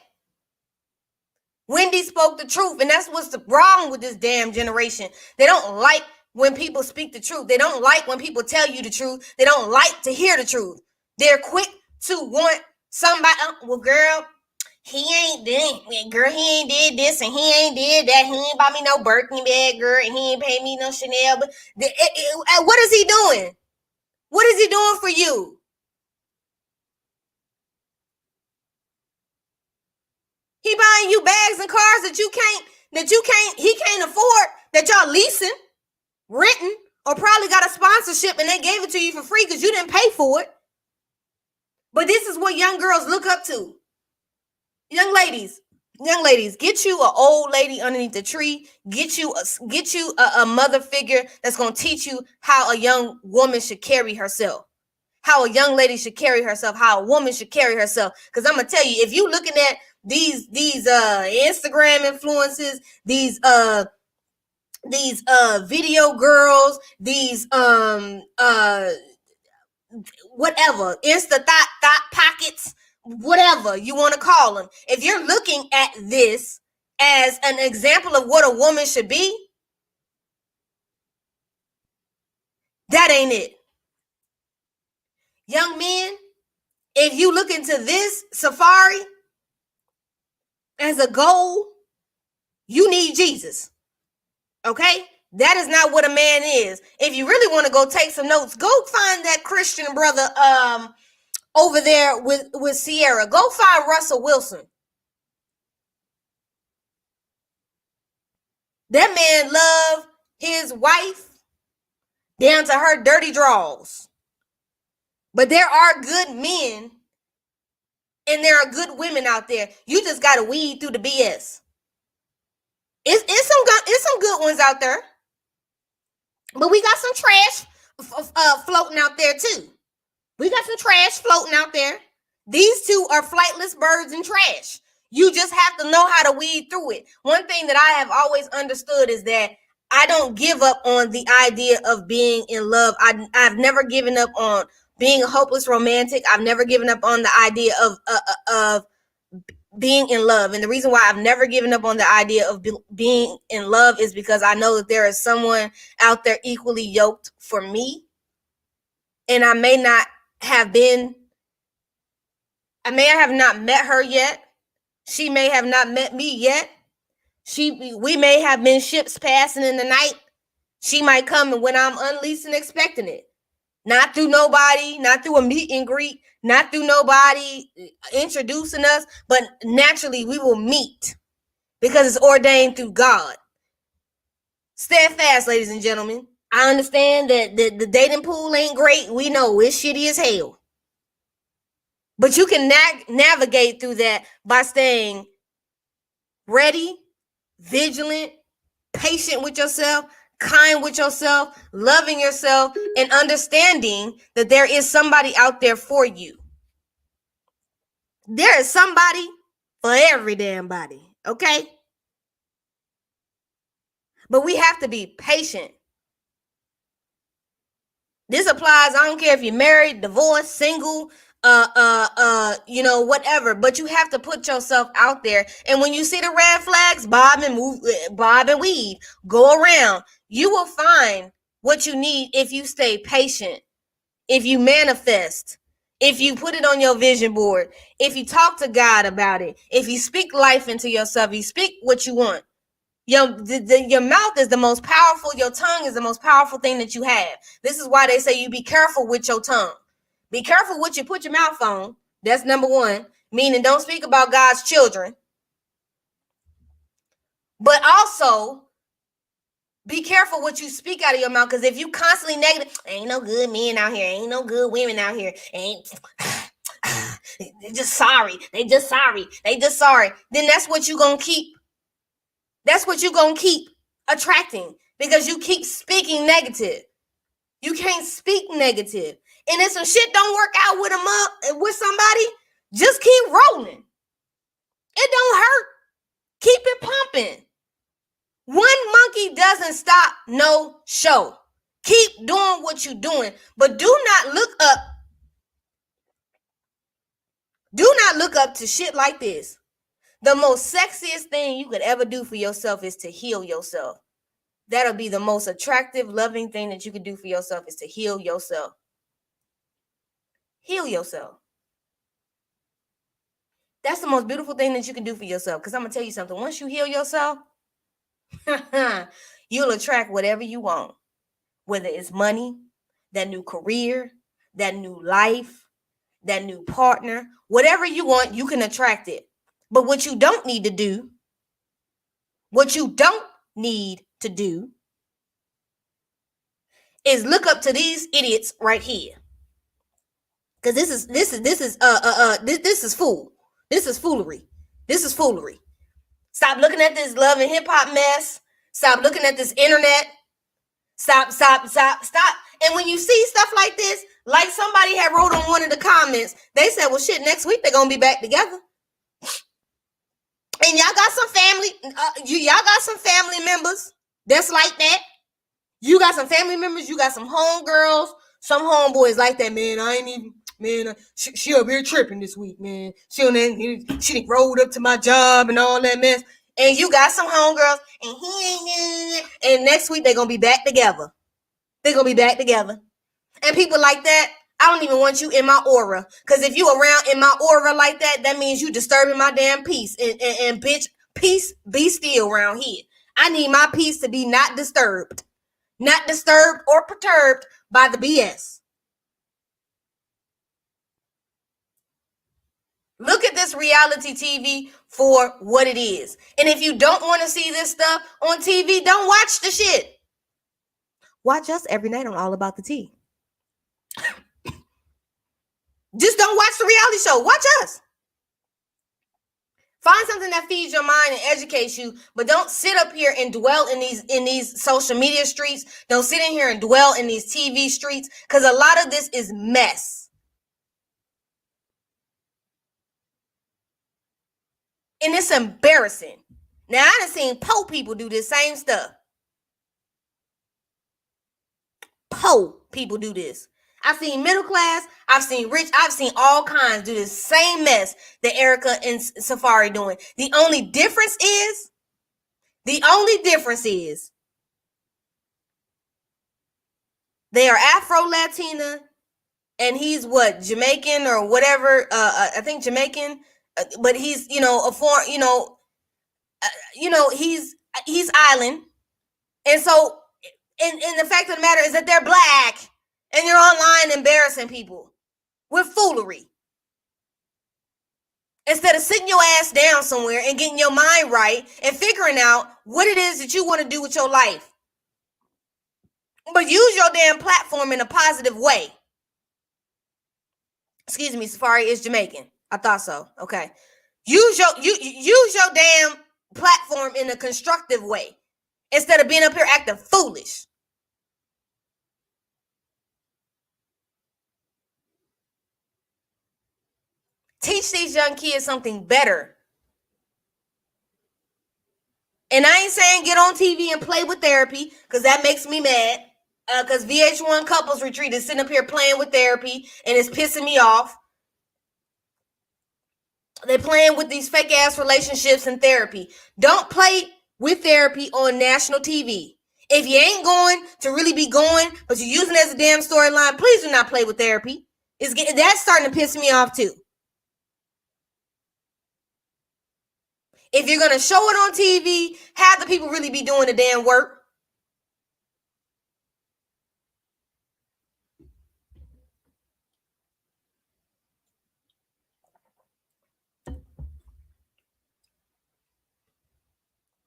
Wendy spoke the truth, and that's what's wrong with this damn generation. They don't like when people speak the truth. They don't like when people tell you the truth. They don't like to hear the truth. They're quick to want somebody. Well, girl, he ain't did this and he ain't did that. He ain't bought me no Birkin bag, girl, and he ain't paid me no Chanel. But what is he doing? What is he doing for you? He buying you bags and cars that he can't afford, that y'all leasing, renting, or probably got a sponsorship and they gave it to you for free because you didn't pay for it. But this is what young girls look up to. Young ladies, get you an old lady underneath the tree. Get you a mother figure that's going to teach you how a young woman should carry herself, how a young lady should carry herself, how a woman should carry herself. Because I'm going to tell you, if you looking at these Instagram influences, these video girls, these whatever, Insta thought pockets, whatever you want to call them. If you're looking at this as an example of what a woman should be, that ain't it. Young men, if you look into this Safaree as a goal, you need Jesus. Okay? That is not what a man is. If you really want to go take some notes, go find that Christian brother over there with Sierra. Go find Russell Wilson. That man loved his wife down to her dirty drawers. But there are good men and there are good women out there. You just got to weed through the BS. It's some good ones out there. But we got some trash. floating out there too. We got some trash floating out there. These two are flightless birds and trash. You just have to know how to weed through it. One thing that I have always understood is that I don't give up on the idea of being in love. I've never given up on being a hopeless romantic. I've never given up on the idea of being in love. And the reason why I've never given up on the idea of being in love is because I know that there is someone out there equally yoked for me. And I may have not met her yet. She may have not met me yet. We may have been ships passing in the night. She might come when I'm unleashed and expecting it. Not through nobody, not through a meet and greet, not through nobody introducing us, but naturally we will meet because it's ordained through God. Steadfast, ladies and gentlemen. I understand that the dating pool ain't great. We know it's shitty as hell. But you can navigate through that by staying ready, vigilant, patient with yourself, kind with yourself, loving yourself, and understanding that there is somebody out there for you. There is somebody for every damn body, okay? But we have to be patient. This applies, I don't care if you're married, divorced, single, whatever, but you have to put yourself out there. And when you see the red flags, bob and weave, go around. You will find what you need if you stay patient, if you manifest, if you put it on your vision board, if you talk to God about it, if you speak life into yourself, you speak what you want. Your mouth is the most powerful. Your tongue is the most powerful thing that you have. This is why they say you be careful with your tongue. Be careful what you put your mouth on. That's number one. Meaning don't speak about God's children. But also be careful what you speak out of your mouth. Because if you constantly negative, ain't no good men out here. Ain't no good women out here. They're just sorry. They just sorry. Then that's what you're going to keep. That's what you're going to keep attracting. Because you keep speaking negative. You can't speak negative. And if some shit don't work out with somebody, just keep rolling. It don't hurt. Keep it pumping. One monkey doesn't stop no show. Keep doing what you're doing, but do not look up. Do not look up to shit like this. The most sexiest thing you could ever do for yourself is to heal yourself. That'll be the most attractive, loving thing that you could do for yourself is to heal yourself. Heal yourself. That's the most beautiful thing that you can do for yourself. Because I'm going to tell you something. Once you heal yourself, you'll attract whatever you want. Whether it's money, that new career, that new life, that new partner. Whatever you want, you can attract it. But what you don't need to do is look up to these idiots right here. Because this is fool. This is foolery. This is foolery. Stop looking at this love and hip hop mess. Stop looking at this internet. Stop. And when you see stuff like this, like somebody had wrote on one of the comments, they said, well, shit, next week they're going to be back together. And y'all got some family members that's like that. You got some family members. You got some homegirls, some homeboys like that, man. She up here tripping this week, man. She rolled up to my job and all that mess. And you got some homegirls, and next week they're going to be back together. And people like that, I don't even want you in my aura. Because if you around in my aura like that, that means you disturbing my damn peace. And bitch, peace be still around here. I need my peace to be not disturbed. Not disturbed or perturbed by the BS. Look at this reality TV for what it is. And if you don't want to see this stuff on TV, don't watch the shit. Watch us every night on All About the Tea. Just don't watch the reality show. Watch us. Find something that feeds your mind and educates you, but don't sit up here and dwell in these social media streets. Don't sit in here and dwell in these TV streets, because a lot of this is mess. And it's embarrassing. Now, I done seen poor people do this same stuff. Poor people do this. I've seen middle class, I've seen rich, I've seen all kinds do this same mess that Erica and Safaree doing. The only difference is they are Afro-Latina, and he's what, Jamaican or whatever, I think Jamaican, but he's, a foreign, he's island. And so, and the fact of the matter is that they're black, and you're online embarrassing people with foolery. Instead of sitting your ass down somewhere and getting your mind right and figuring out what it is that you want to do with your life. But use your damn platform in a positive way. Excuse me, Safaree is Jamaican. I thought so. Okay. Use your damn platform in a constructive way instead of being up here acting foolish. Teach these young kids something better. And I ain't saying get on TV and play with therapy, because that makes me mad. Because VH1 Couples Retreat is sitting up here playing with therapy, and it's pissing me off. They're playing with these fake ass relationships and therapy. Don't play with therapy on national TV. If you ain't going to really be going, but you're using it as a damn storyline, please do not play with therapy. That's starting to piss me off too. If you're going to show it on TV, have the people really be doing the damn work.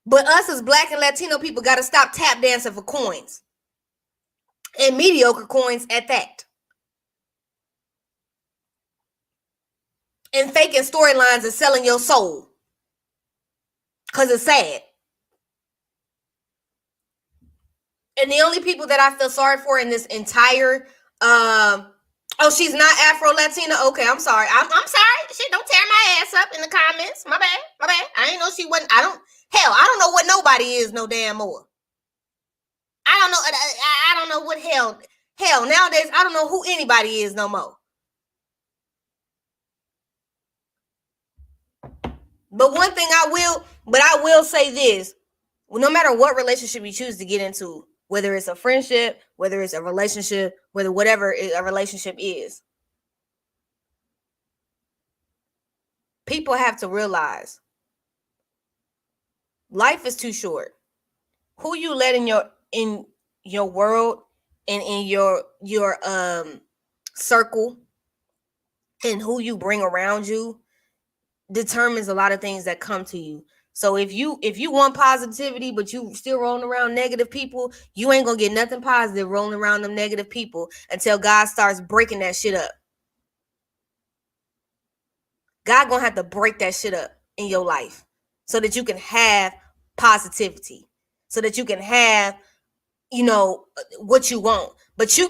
But us as Black and Latino people got to stop tap dancing for coins. And mediocre coins at that. And faking storylines and selling your soul. Because it's sad. And the only people that I feel sorry for in this entire, she's not Afro-Latina? Okay, I'm sorry. I'm sorry. Shit, don't tear my ass up in the comments. My bad. I ain't know she wasn't. I don't know what nobody is no damn more. I don't know what hell nowadays, I don't know who anybody is no more. But one thing I will say this. No matter what relationship you choose to get into, whether it's a friendship, whether it's a relationship, whatever a relationship is, people have to realize life is too short. Who you let in your world and in your circle, and who you bring around you determines a lot of things that come to you. So if you want positivity, but you still rolling around negative people, you ain't gonna get nothing positive rolling around them negative people until God starts breaking that shit up. God gonna have to break that shit up in your life so that you can have positivity, so that you can have, what you want. But you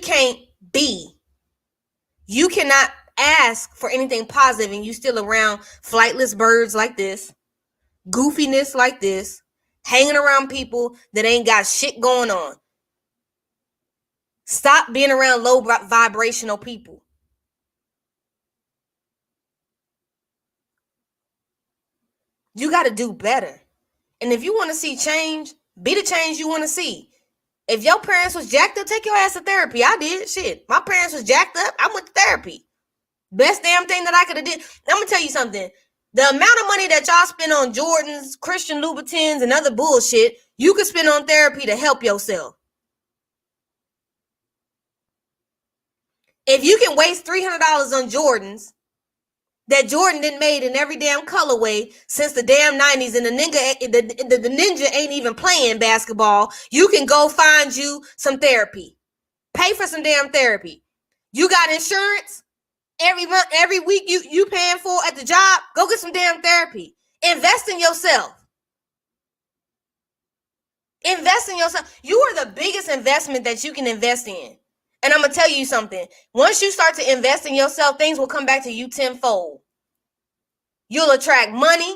cannot ask for anything positive and you still around flightless birds like this, goofiness like this, hanging around people that ain't got shit going on. Stop being around low vibrational people. You got to do better. And if you want to see change, be the change you want to see. If your parents was jacked up, take your ass to therapy. I did. Shit. My parents was jacked up. I went to therapy. Best damn thing that I could have did. I'm going to tell you something. The amount of money that y'all spend on Jordans, Christian Louboutins, and other bullshit, you could spend on therapy to help yourself. If you can waste $300 on Jordans that Jordan didn't made in every damn colorway since the damn 90s, and the ninja ain't even playing basketball, you can go find you some therapy. Pay for some damn therapy. You got insurance? Every month, every week you paying for at the job, go get some damn therapy. Invest in yourself. Invest in yourself. You are the biggest investment that you can invest in. And I'm going to tell you something. Once you start to invest in yourself, things will come back to you tenfold. You'll attract money.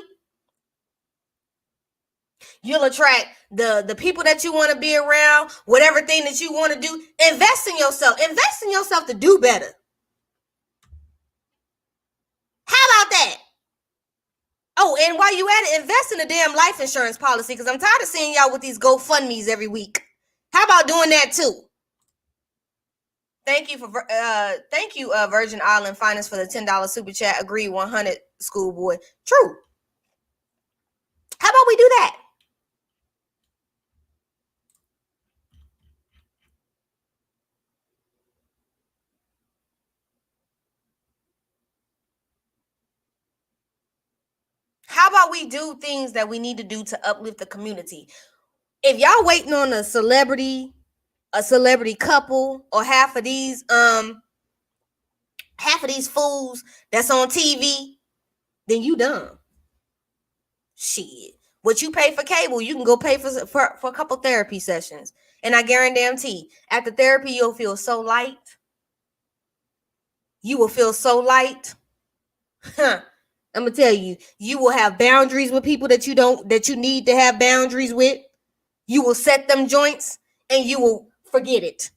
You'll attract the people that you want to be around, whatever thing that you want to do. Invest in yourself. Invest in yourself to do better. How about that? Oh, and while you at it, invest in a damn life insurance policy, because I'm tired of seeing y'all with these GoFundMes every week. How about doing that too? Thank you for Virgin Island Finance for the $10 super chat. Agree 100 schoolboy. True. How about we do that? How about we do things that we need to do to uplift the community? If y'all waiting on a celebrity couple, or half of these fools that's on TV, then you dumb. Shit. What you pay for cable, you can go pay for a couple therapy sessions. And I guarantee, after therapy, you'll feel so light. You will feel so light. I'm gonna tell you, you will have boundaries with people that you need to have boundaries with. You will set them joints and you will forget it.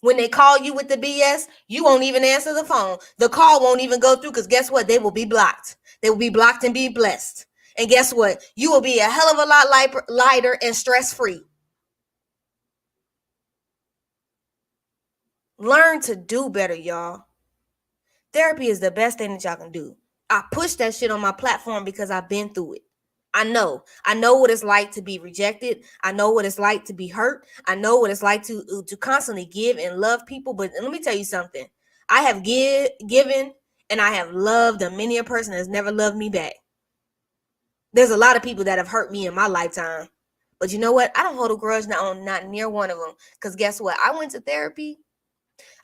When they call you with the BS, you won't even answer the phone. The call won't even go through, because guess what? They will be blocked. They will be blocked and be blessed. And guess what? You will be a hell of a lot lighter and stress-free. Learn to do better, y'all. Therapy is the best thing that y'all can do. I push that shit on my platform because I've been through it. I know what it's like to be rejected. I know what it's like to be hurt. I know what it's like to constantly give and love people. But let me tell you something. I have given and I have loved, and many a person has never loved me back. There's a lot of people that have hurt me in my lifetime. But you know what? I don't hold a grudge not near one of them. Because guess what? I went to therapy.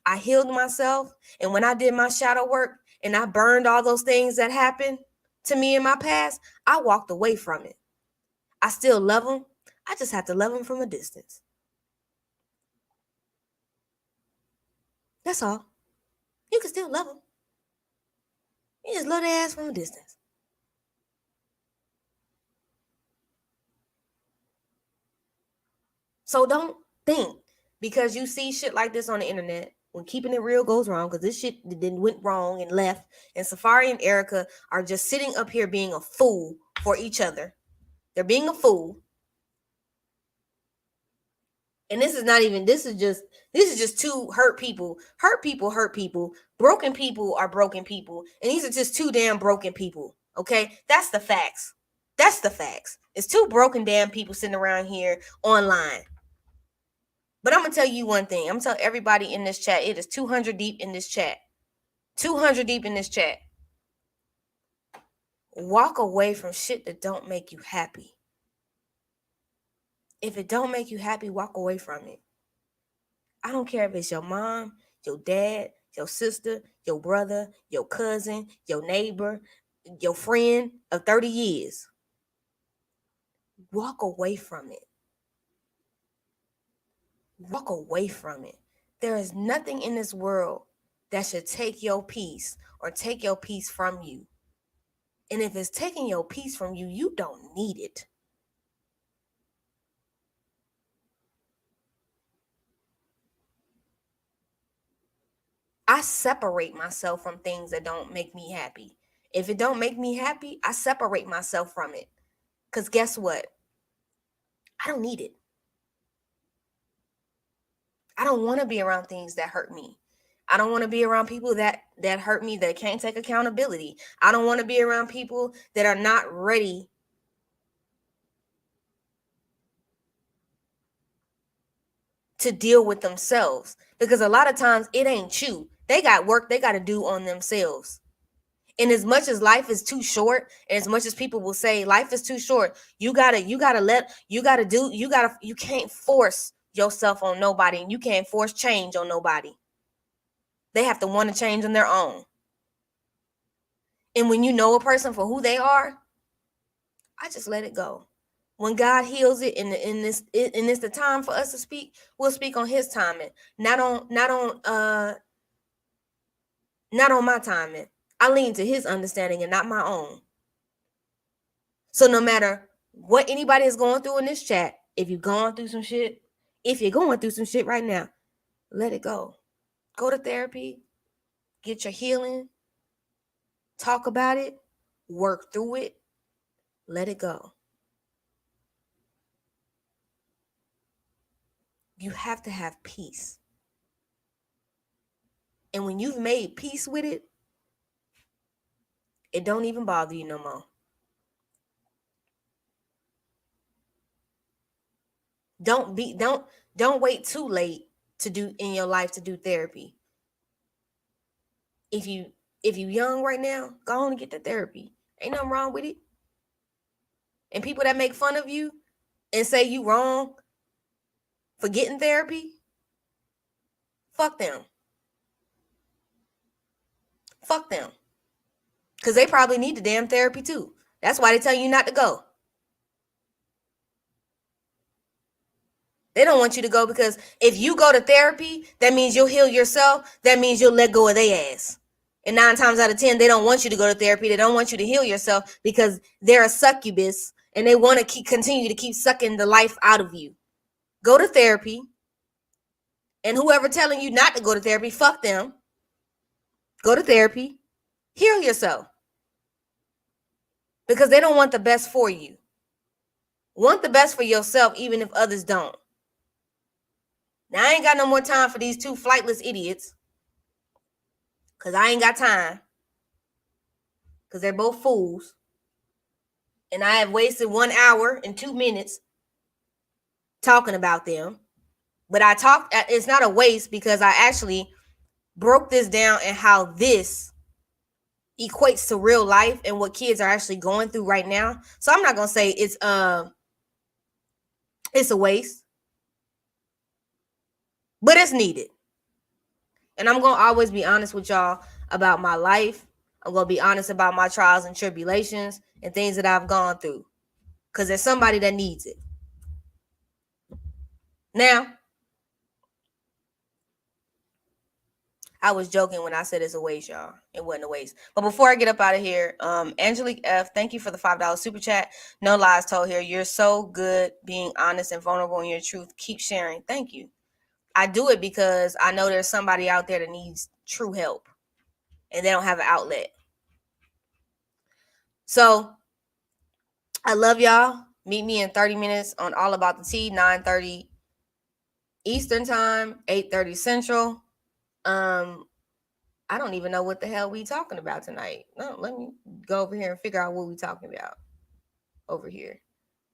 I healed myself. And when I did my shadow work and I burned all those things that happened to me in my past, I walked away from it. I still love them. I just have to love them from a distance. That's all. You can still love them. You just love their ass from a distance. So don't think because you see shit like this on the internet, when keeping it real goes wrong, because this shit then went wrong and left, and Safaree and Erica are just sitting up here being a fool for each other. They're being a fool. And this is just two hurt people. Hurt people hurt people. Broken people are broken people. And these are just two damn broken people. Okay? That's the facts. That's the facts. It's two broken damn people sitting around here online. But I'm going to tell you one thing. I'm going to tell everybody in this chat. It is 200 deep in this chat. 200 deep in this chat. Walk away from shit that don't make you happy. If it don't make you happy, walk away from it. I don't care if it's your mom, your dad, your sister, your brother, your cousin, your neighbor, your friend of 30 years. Walk away from it. Walk away from it. There is nothing in this world that should take your peace or take your peace from you. And if it's taking your peace from you, you don't need it. I separate myself from things that don't make me happy. If it don't make me happy, I separate myself from it. Because guess what? I don't need it. I don't want to be around things that hurt me. I don't want to be around people that hurt me, that can't take accountability. I don't want to be around people that are not ready to deal with themselves. Because a lot of times it ain't you. They got work they got to do on themselves. And as much as life is too short, and as much as people will say life is too short, you can't force yourself on nobody, and you can't force change on nobody. They have to want to change on their own. And when you know a person for who they are, I just let it go. When God heals it, and it's the time for us to speak, we'll speak on His timing, not on my timing. I lean to His understanding and not my own. So no matter what anybody is going through in this chat, if you're going through some shit right now, let it go. Go to therapy, get your healing, talk about it, work through it, let it go. You have to have peace. And when you've made peace with it, it don't even bother you no more. Don't wait too late to do in your life to do therapy. If you young right now, go on and get the therapy. Ain't nothing wrong with it. And people that make fun of you and say you wrong for getting therapy, fuck them. Fuck them. Because they probably need the damn therapy too. That's why they tell you not to go. They don't want you to go, because if you go to therapy, that means you'll heal yourself. That means you'll let go of their ass. And 9 times out of 10, they don't want you to go to therapy. They don't want you to heal yourself because they're a succubus and they want to continue to keep sucking the life out of you. Go to therapy. And whoever telling you not to go to therapy, fuck them. Go to therapy. Heal yourself. Because they don't want the best for you. Want the best for yourself, even if others don't. Now, I ain't got no more time for these 2 flightless idiots. Because I ain't got time. Because they're both fools. And I have wasted 1 hour and 2 minutes talking about them. But it's not a waste, because I actually broke this down and how this equates to real life and what kids are actually going through right now. So I'm not going to say it's a waste. But it's needed. And I'm going to always be honest with y'all about my life. I'm going to be honest about my trials and tribulations and things that I've gone through. Because there's somebody that needs it. Now, I was joking when I said it's a waste, y'all. It wasn't a waste. But before I get up out of here, Angelique F., thank you for the $5 super chat. No lies told here. You're so good being honest and vulnerable in your truth. Keep sharing. Thank you. I do it because I know there's somebody out there that needs true help and they don't have an outlet. So I love y'all. Meet me in 30 minutes on All About the Tea, 9:30 Eastern time, 8:30 Central. I don't even know what the hell we talking about tonight. No, let me go over here and figure out what we talking about over here.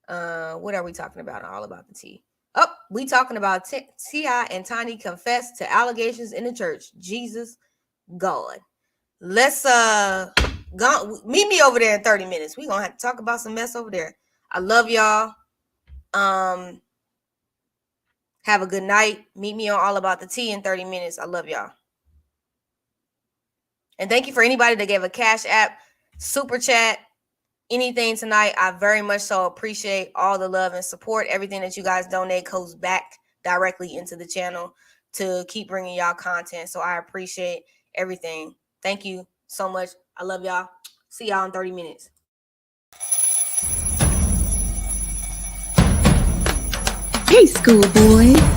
What are we talking about on All About the Tea? Oh, we talking about T.I. and Tiny confess to allegations in the church. Jesus God. Let's go meet me over there in 30 minutes. We gonna have to talk about some mess over there. I love y'all. Have a good night. Meet me on All About the Tea in 30 minutes. I love y'all. And thank you for anybody that gave a Cash App, super chat, anything tonight. I very much so appreciate all the love and support. Everything that you guys donate goes back directly into the channel to keep bringing y'all content. So I appreciate everything. Thank you so much. I love y'all. See y'all in 30 minutes. Hey, schoolboy.